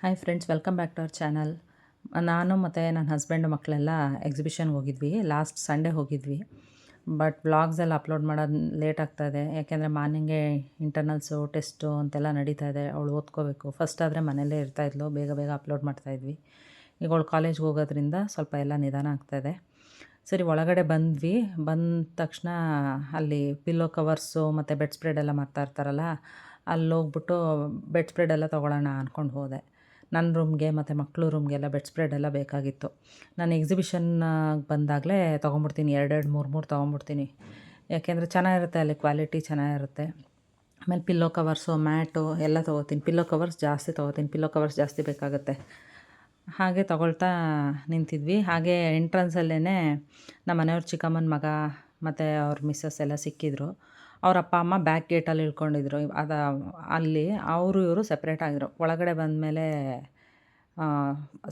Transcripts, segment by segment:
Hi friends, welcome back to our channel. ನಾನು ಮತ್ತು ನನ್ನ ಹಸ್ಬೆಂಡು ಮಕ್ಕಳೆಲ್ಲ ಎಕ್ಸಿಬಿಷನ್ಗೆ ಹೋಗಿದ್ವಿ. ಲಾಸ್ಟ್ ಸಂಡೇ ಹೋಗಿದ್ವಿ. ಬಟ್ ವ್ಲಾಗ್ಸ್ ಎಲ್ಲ ಅಪ್ಲೋಡ್ ಮಾಡೋದು ಲೇಟ್ ಆಗ್ತಾಯಿದೆ. ಯಾಕೆಂದರೆ ಮಾರ್ನಿಂಗೇ ಇಂಟರ್ನಲ್ಸು ಟೆಸ್ಟು ಅಂತೆಲ್ಲ ನಡೀತಾ ಇದೆ. ಅವಳು ಓದ್ಕೋಬೇಕು. ಫಸ್ಟ್ ಆದರೆ ಮನೆಯಲ್ಲೇ ಇರ್ತಾಯಿದ್ಲು, ಬೇಗ ಬೇಗ ಅಪ್ಲೋಡ್ ಮಾಡ್ತಾಯಿದ್ವಿ. ಈಗ ಅವಳು ಕಾಲೇಜ್ಗೆ ಹೋಗೋದ್ರಿಂದ ಸ್ವಲ್ಪ ಎಲ್ಲ ನಿಧಾನ ಆಗ್ತಾಯಿದೆ. ಸರಿ, ಒಳಗಡೆ ಬಂದ್ವಿ. ಬಂದ ತಕ್ಷಣ ಅಲ್ಲಿ ಪಿಲ್ಲೋ ಕವರ್ಸು ಮತ್ತು ಬೆಡ್ ಸ್ಪ್ರೆಡ್ ಎಲ್ಲ ಮಾರ್ತಾ ಇರ್ತಾರಲ್ಲ, ಅಲ್ಲಿ ಹೋಗ್ಬಿಟ್ಟು ಬೆಡ್ ಸ್ಪ್ರೆಡ್ ಎಲ್ಲ ತೊಗೊಳ್ಳೋಣ ಅಂದ್ಕೊಂಡು ಹೋದೆ. ನನ್ನ ರೂಮ್ಗೆ ಮತ್ತು ಮಕ್ಕಳು ರೂಮ್ಗೆಲ್ಲ ಬೆಡ್ ಸ್ಪ್ರೆಡ್ ಎಲ್ಲ ಬೇಕಾಗಿತ್ತು. ನಾನು ಎಕ್ಸಿಬಿಷನ್ಗೆ ಬಂದಾಗಲೇ ತೊಗೊಂಬಿಡ್ತೀನಿ, 2 3 ತೊಗೊಂಬಿಡ್ತೀನಿ. ಯಾಕೆಂದರೆ ಚೆನ್ನಾಗಿರುತ್ತೆ, ಅಲ್ಲಿ ಕ್ವಾಲಿಟಿ ಚೆನ್ನಾಗಿರುತ್ತೆ. ಆಮೇಲೆ ಪಿಲ್ಲೋ ಕವರ್ಸು, ಮ್ಯಾಟು ಎಲ್ಲ ತೊಗೋತೀನಿ. ಪಿಲ್ಲೋ ಕವರ್ಸ್ ಜಾಸ್ತಿ ತೊಗೋತೀನಿ, ಪಿಲ್ಲೋ ಕವರ್ಸ್ ಜಾಸ್ತಿ ಬೇಕಾಗುತ್ತೆ. ಹಾಗೆ ತೊಗೊಳ್ತಾ ನಿಂತಿದ್ವಿ. ಹಾಗೆ ಎಂಟ್ರೆನ್ಸಲ್ಲೇ ನಮ್ಮ ಮನೆಯವ್ರ ಚಿಕ್ಕಮ್ಮನ ಮಗ ಮತ್ತು ಅವ್ರ ಮಿಸ್ಸಸ್ ಎಲ್ಲ ಸಿಕ್ಕಿದ್ರು. ಅವ್ರ ಅಪ್ಪ ಅಮ್ಮ ಬ್ಯಾಕ್ ಗೇಟಲ್ಲಿ ಇಳ್ಕೊಂಡಿದ್ರು. ಅಲ್ಲಿ ಅವರು ಇವರು ಸಪ್ರೇಟ್ ಆಗಿದ್ರು. ಒಳಗಡೆ ಬಂದಮೇಲೆ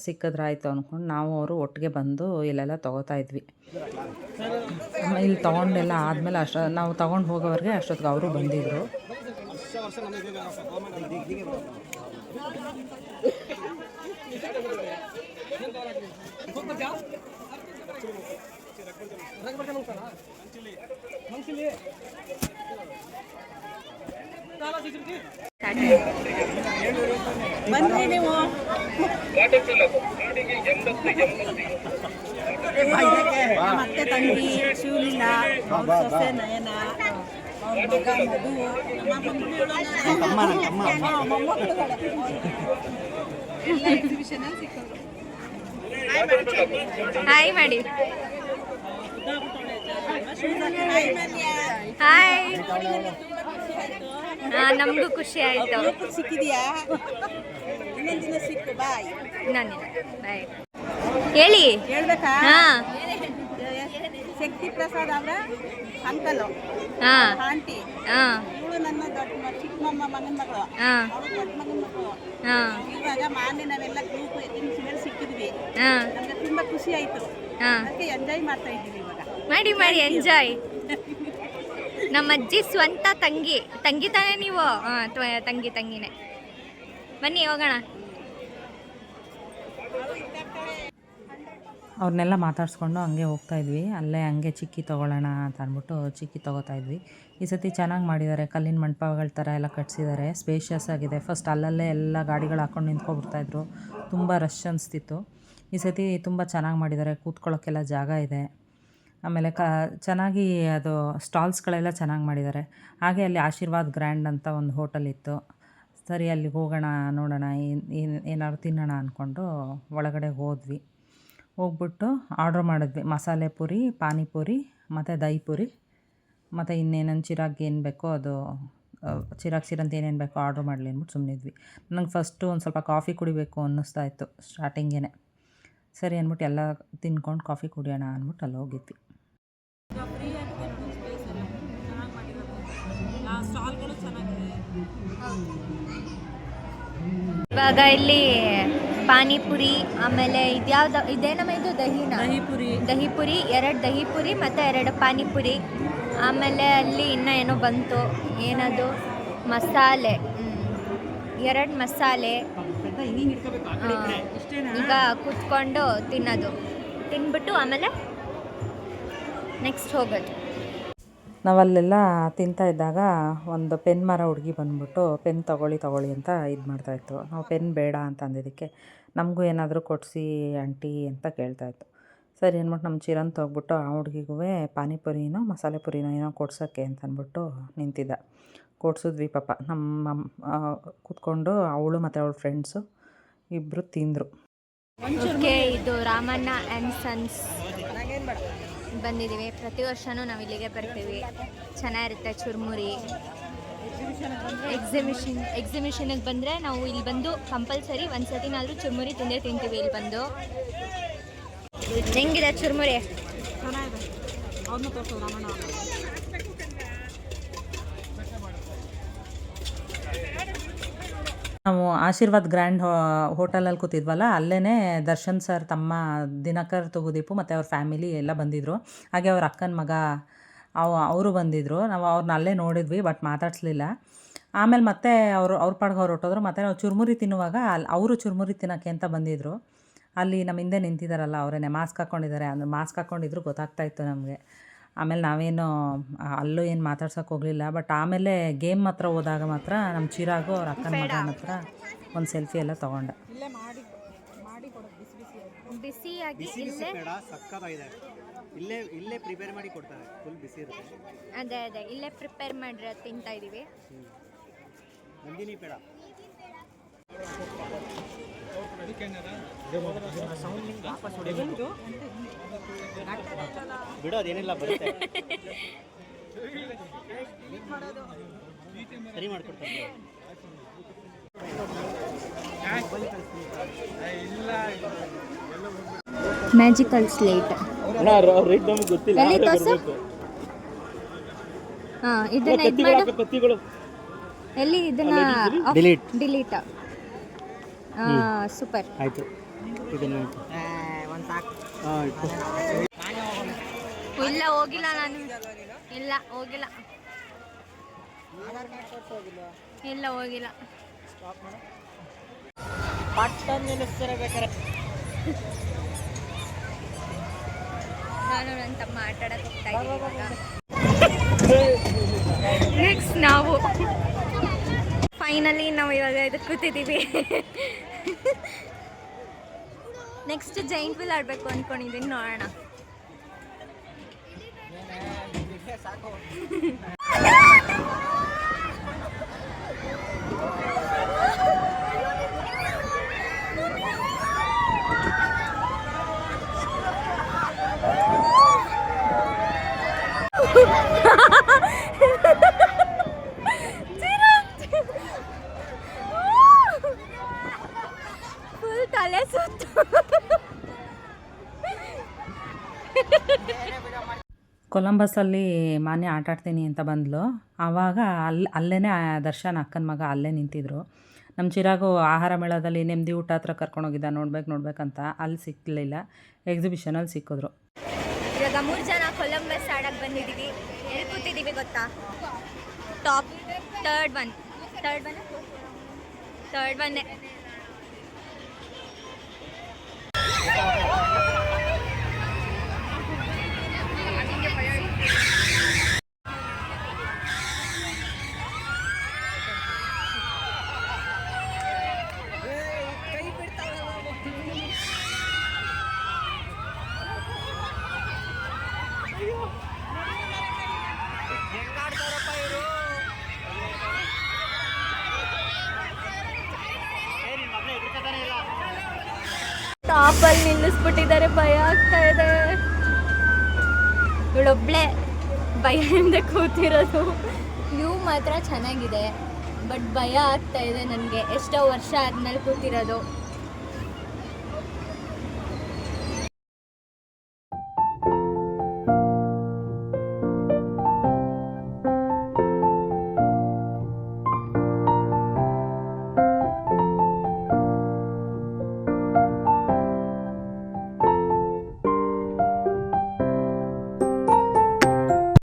ಸಿಕ್ಕಿದ್ರಾಯ್ತು ಅಂದ್ಕೊಂಡು ನಾವು ಅವರು ಒಟ್ಟಿಗೆ ಬಂದು ಇಲ್ಲೆಲ್ಲ ತೊಗೋತಾ ಇದ್ವಿ. ಇಲ್ಲಿ ತೊಗೊಂಡೆಲ್ಲ ಆದಮೇಲೆ ನಾವು ತೊಗೊಂಡು ಹೋಗೋವರೆಗೆ ಅಷ್ಟೊತ್ತಿಗೆ ಅವರು ಬಂದಿದ್ದರು. ಬನ್ನಿ ನೀವು. ಮತ್ತೆ ತಂಗಿ ಶಿವಲೀಲಾ, ಅವ್ರ ಸೊಸೆ ನಯನ, ಅವ್ರ ಮಗ ಮಧು, ಎಲ್ಲ ಎಕ್ಸಿಬಿಷನ್ ಅಲ್ಲಿ ಸಿಕ್ಕೋದು. ಹಾಯ್ ಮಾಡಿ. ಹಾಯ್. ನಮಗೂ ಖುಷಿ ಆಯಿತು. ಸಿಕ್ಕಿದ್ಯಾ? ಇನ್ನೊಂದು ದಿನ ಸಿಕ್ಕು. ಬಾಯ್. ಬಾಯ್. ಹೇಳಿ. ಹೇಳ್ಬೇಕಾ? ಹಾಂ. ಶಕ್ತಿ ಪ್ರಸಾದ್ ಅವರ ಅಂಕಲು, ಆಂಟಿ. ಇವಳು ನನ್ನ ದೊಡ್ಡ ಚಿಕ್ಕಮ್ಮ ಮಗನ ಮಗಳು, ಅವಳು ದೊಡ್ಡ ಮಗನ ಮಗಳು. ಇವಾಗ ಮಾನ್ಯ ನಾವೆಲ್ಲ ಗ್ರೂಪ್ ಎಕ್ಸಿಬಿಷನ್ ಸಿಕ್ಕಿದ್ವಿ. ನಮ್ಗೆ ತುಂಬಾ ಖುಷಿ ಆಯ್ತು. ಅದಕ್ಕೆ ಎಂಜಾಯ್ ಮಾಡ್ತಾ ಇದ್ದೀವಿ ಇವಾಗ. ಮಾಡಿ ಎಂಜಾಯ್. ನಮ್ಮ ಅಜ್ಜಿ ಸ್ವಂತ ತಂಗಿ ತಾನೇ ನೀವು? ತಂಗಿನೇ. ಬನ್ನಿ ಹೋಗೋಣ. ಅವ್ರನ್ನೆಲ್ಲ ಮಾತಾಡಿಸ್ಕೊಂಡು ಹಂಗೆ ಹೋಗ್ತಾಯಿದ್ವಿ. ಅಲ್ಲೇ ಹಂಗೆ ಚಿಕ್ಕಿ ತೊಗೊಳ್ಳೋಣ ಅಂತ ಅಂದ್ಬಿಟ್ಟು ಚಿಕ್ಕಿ ತೊಗೋತಾಯಿದ್ವಿ. ಈ ಸತಿ ಚೆನ್ನಾಗಿ ಮಾಡಿದ್ದಾರೆ. ಕಲ್ಲಿನ ಮಂಟಪಗಳ ಥರ ಎಲ್ಲ ಕಟ್ಸಿದ್ದಾರೆ. ಸ್ಪೇಷಿಯಸ್ ಆಗಿದೆ. ಫಸ್ಟ್ ಅಲ್ಲಲ್ಲೇ ಎಲ್ಲ ಗಾಡಿಗಳು ಹಾಕ್ಕೊಂಡು ನಿಂತ್ಕೊಬಿಡ್ತಾಯಿದ್ರು. ತುಂಬ ರಶ್ ಅನಿಸ್ತಿತ್ತು. ಈ ಸತಿ ತುಂಬ ಚೆನ್ನಾಗಿ ಮಾಡಿದ್ದಾರೆ. ಕೂತ್ಕೊಳ್ಳೋಕ್ಕೆಲ್ಲ ಜಾಗ ಇದೆ. ಆಮೇಲೆ ಚೆನ್ನಾಗಿ ಅದು ಸ್ಟಾಲ್ಸ್ಗಳೆಲ್ಲ ಚೆನ್ನಾಗಿ ಮಾಡಿದ್ದಾರೆ. ಹಾಗೆ ಅಲ್ಲಿ ಆಶೀರ್ವಾದ್ ಗ್ರ್ಯಾಂಡ್ ಅಂತ ಒಂದು ಹೋಟೆಲ್ ಇತ್ತು. ಸರಿ, ಅಲ್ಲಿಗೆ ಹೋಗೋಣ, ನೋಡೋಣ, ಏನಾದ್ರು ತಿನ್ನೋಣ ಅಂದ್ಕೊಂಡು ಒಳಗಡೆ ಹೋದ್ವಿ. ಹೋಗ್ಬಿಟ್ಟು ಆರ್ಡ್ರ್ ಮಾಡಿದ್ವಿ. ಮಸಾಲೆ ಪುರಿ, ಪಾನಿಪುರಿ ಮತ್ತು ದಹಿ ಪುರಿ ಮತ್ತು ಇನ್ನೇನೇನು ಚಿರಾಗಿ ಏನು ಬೇಕೋ ಅದು ಚಿರಂತ ಏನೇನು ಬೇಕೋ ಆರ್ಡ್ರ್ ಮಾಡಲಿ ಅಂದ್ಬಿಟ್ಟು ಸುಮ್ಮನಿದ್ವಿ. ನನಗೆ ಫಸ್ಟು ಒಂದು ಸ್ವಲ್ಪ ಕಾಫಿ ಕುಡಿಬೇಕು ಅನ್ನಿಸ್ತಾ ಇತ್ತು ಸ್ಟಾರ್ಟಿಂಗೇ. ಸರಿ ಅಂದ್ಬಿಟ್ಟು ಎಲ್ಲ ತಿನ್ಕೊಂಡು ಕಾಫಿ ಕುಡಿಯೋಣ ಅಂದ್ಬಿಟ್ಟು ಅಲ್ಲಿ ಹೋಗಿದ್ವಿ. ಇವಾಗ ಇಲ್ಲಿ ಪಾನಿಪುರಿ, ಆಮೇಲೆ ಇದೇನಮ್ಮ ಇದು ದಹಿಪುರಿ 2 ದಹಿಪುರಿ ಮತ್ತು 2 ಪಾನಿಪುರಿ. ಆಮೇಲೆ ಅಲ್ಲಿ ಇನ್ನೂ ಏನೋ ಬಂತು, ಏನದು ಮಸಾಲೆ, 2 ಮಸಾಲೆ. ಈಗ ಕೂತ್ಕೊಂಡು ತಿನ್ಬಿಟ್ಟು ಆಮೇಲೆ ನೆಕ್ಸ್ಟ್ ಹೋಗೋದು. ನಾವಲ್ಲೆಲ್ಲ ತಿಂತಾಯಿದ್ದಾಗ ಒಂದು ಪೆನ್ ಮರ ಹುಡುಗಿ ಬಂದ್ಬಿಟ್ಟು ಪೆನ್ ತೊಗೊಳ್ಳಿ ಅಂತ ಇದು ಮಾಡ್ತಾಯಿತ್ತು. ನಾವು ಪೆನ್ ಬೇಡ ಅಂತ ಅಂದಿದ್ದಕ್ಕೆ ನಮಗೂ ಏನಾದರೂ ಕೊಡಿಸಿ ಆಂಟಿ ಅಂತ ಕೇಳ್ತಾಯಿತ್ತು. ಸರಿ ಅಂದ್ಬಿಟ್ಟು ನಮ್ಮ ಚಿರಂತ ಹೋಗ್ಬಿಟ್ಟು ಆ ಹುಡುಗಿಗೂ ಪಾನಿಪುರಿನೋ ಮಸಾಲೆ ಪುರಿನೋ ಏನೋ ಕೊಡ್ಸೋಕ್ಕೆ ಅಂತ ಅಂದ್ಬಿಟ್ಟು ನಿಂತಿದ್ದ. ಕೊಡ್ಸಿದ್ವಿ. ಪಾಪ ನಮ್ಮ ಕೂತ್ಕೊಂಡು ಅವಳು ಮತ್ತು ಅವಳ ಫ್ರೆಂಡ್ಸು ಇಬ್ಬರು ತಿಂದರು. ಇದು ರಾಮಣ್ಣ ಆ್ಯಂಡ್ ಸನ್ಸ್ ಬಂದಿದ್ದೀವಿ. ಪ್ರತಿ ವರ್ಷವೂ ನಾವು ಇಲ್ಲಿಗೆ ಬರ್ತೀವಿ. ಚೆನ್ನಾಗಿರುತ್ತೆ ಚುರುಮುರಿ. ಎಕ್ಸಿಬಿಷನ್ಗೆ ಬಂದರೆ ನಾವು ಇಲ್ಲಿ ಬಂದು ಕಂಪಲ್ಸರಿ ಒಂದು ಸತಿನಾದರೂ ಚುರುಮುರಿ ತಿಂತೀವಿ. ಇಲ್ಲಿ ಬಂದು ಹೆಂಗಿದೆ ಚುರುಮುರಿ? ನಾವು ಆಶೀರ್ವಾದ್ ಗ್ರ್ಯಾಂಡ್ ಹೋಟೆಲಲ್ಲಿ ಕೂತಿದ್ವಲ್ಲ, ಅಲ್ಲೇ ದರ್ಶನ್ ಸರ್ ತಮ್ಮ ದಿನಕರ್ ತಗುದೀಪು ಮತ್ತು ಅವ್ರ ಫ್ಯಾಮಿಲಿ ಎಲ್ಲ ಬಂದಿದ್ದರು. ಹಾಗೆ ಅವ್ರ ಅಕ್ಕನ ಮಗ ಅವರು ಬಂದಿದ್ದರು. ನಾವು ಅವ್ರನ್ನ ಅಲ್ಲೇ ನೋಡಿದ್ವಿ, ಬಟ್ ಮಾತಾಡಿಸ್ಲಿಲ್ಲ. ಆಮೇಲೆ ಮತ್ತೆ ಅವ್ರ ಪಾಡ್ಗೆ ಅವ್ರು ಹೊರಟೋದ್ರು. ಮತ್ತು ನಾವು ಚುರುಮುರಿ ತಿನ್ನುವಾಗ ಅವರು ಚುರುಮುರಿ ತಿನ್ನೋಕ್ಕೆ ಅಂತ ಬಂದಿದ್ದರು. ಅಲ್ಲಿ ನಮ್ಮ ಹಿಂದೆ ನಿಂತಿದ್ದಾರಲ್ಲ ಅವರೇನೆ ಮಾಸ್ಕ್ ಹಾಕ್ಕೊಂಡಿದ್ದಾರೆ. ಅಂದರೆ ಮಾಸ್ಕ್ ಹಾಕ್ಕೊಂಡಿದ್ರು ಗೊತ್ತಾಗ್ತಾಯಿತ್ತು ನಮಗೆ. ಆಮೇಲೆ ನಾವೇನು ಅಲ್ಲೂ ಏನು ಮಾತಾಡ್ಸೋಕೆ ಹೋಗಲಿಲ್ಲ. ಬಟ್ ಆಮೇಲೆ ಗೇಮ್ ಹತ್ರ ಹೋದಾಗ ಮಾತ್ರ ನಮ್ಮ ಚಿರಾಗು ಅವ್ರ ಅಕ್ಕನ ಮಗನ ಹತ್ರ ಒಂದು ಸೆಲ್ಫಿ ಎಲ್ಲ ತೊಗೊಂಡೆ. ಬಿಸಿಯಾಗಿ ಇಲ್ಲೇ ಇಲ್ಲೇ ಪ್ರಿಪೇರ್ ಮಾಡಿ ಕೊಡ್ತಾರೆ. ಫುಲ್ ಬಿಸಿ ಇರುತ್ತೆ. ಅದೇ ಇಲ್ಲೇ ಪ್ರಿಪೇರ್ ಮಾಡಿ ತಿಂತಾ ಇದ್ದೀವಿ. ನಂದಿನಿ ಪೇಡ ಬಿಡು, ಅದೇನಿಲ್ಲ, ಬರುತ್ತೆ. ಸರಿ ಮಾಡ್ಕೊಡ್ತಾರೆ. ಮ್ಯಾಜಿಕಲ್ ಸ್ಲೇಟ್ ಗೊತ್ತಿಲ್ಲ. ಹಾಂ, ಇದನ್ನ ಇದು ಮಾಡು. ಕತ್ತಿಗಳು ಎಲ್ಲಿ ಇದನ್ನ ಡಿಲೀಟ್. ಸೂಪರ್ ಆಯ್ತು. ಇದನ್ನು ಇಲ್ಲ ಹೋಗಿಲ್ಲ ನಾನು. ಇಲ್ಲ ಹೋಗಿಲ್ಲ. ನಾನು ನನ್ನ ತಮ್ಮ ಆಟ ಆಡಕ್ಕೆ ಹೋಗ್ತಾ ಇದ್ದೀವಿ. ನೆಕ್ಸ್ಟ್ ನಾವು ಫೈನಲಿ ನಾವು ಇವಾಗ ಇದಕ್ಕೆ ಕೂತಿದ್ದೀವಿ. ನೆಕ್ಸ್ಟ್ ಜೈಂಟ್ ವೀಲ್ ಆಡಬೇಕು ಅಂದ್ಕೊಂಡಿದ್ದೀನಿ, ನೋಡೋಣ. ಫುಲ್ ತಲೆ ಸುತ್ತು. ಕೊಲಂಬಸ್ಸಲ್ಲಿ ಮಾನ್ಯ ಆಟ ಆಡ್ತೀನಿ ಅಂತ ಬಂದಳು. ಆವಾಗ ಅಲ್ಲೇ ದರ್ಶನ್ ಅಕ್ಕನ ಮಗ ಅಲ್ಲೇ ನಿಂತಿದ್ರು. ನಮ್ಮ ಚಿರಾಗು ಆಹಾರ ಮೇಳದಲ್ಲಿ ನೆಮ್ಮದಿ ಊಟ ಹತ್ರ ಕರ್ಕೊಂಡೋಗಿದ್ದ ನೋಡ್ಬೇಕಂತ. ಅಲ್ಲಿ ಸಿಕ್ಕಲಿಲ್ಲ, ಎಕ್ಸಿಬಿಷನಲ್ಲಿ ಸಿಕ್ಕಿದ್ರು. ಇವಾಗ 3 ಜನ ಕೊಲಂಬಸ್ ಆಡಕ್ಕೆ ಬಂದಿದ್ದೀವಿ. ಎಲ್ಲಿ ಕೂತಿದ್ದೀವಿ ಗೊತ್ತಾ? Top third one. ಟಾಪಲ್ಲಿ ನಿಲ್ಲಿಸ್ಬಿಟ್ಟಿದ್ದಾರೆ, ಭಯ ಆಗ್ತಾ ಇದೆ. ಇವಳೊಬ್ಳೆ ಭಯದಿಂದ ಕೂತಿರೋದು. ವ್ಯೂ ಮಾತ್ರ ಚೆನ್ನಾಗಿದೆ, ಬಟ್ ಭಯ ಆಗ್ತಾ ಇದೆ ನನಗೆ. ಎಷ್ಟೋ ವರ್ಷ ಆದ್ಮೇಲೆ ಕೂತಿರೋದು.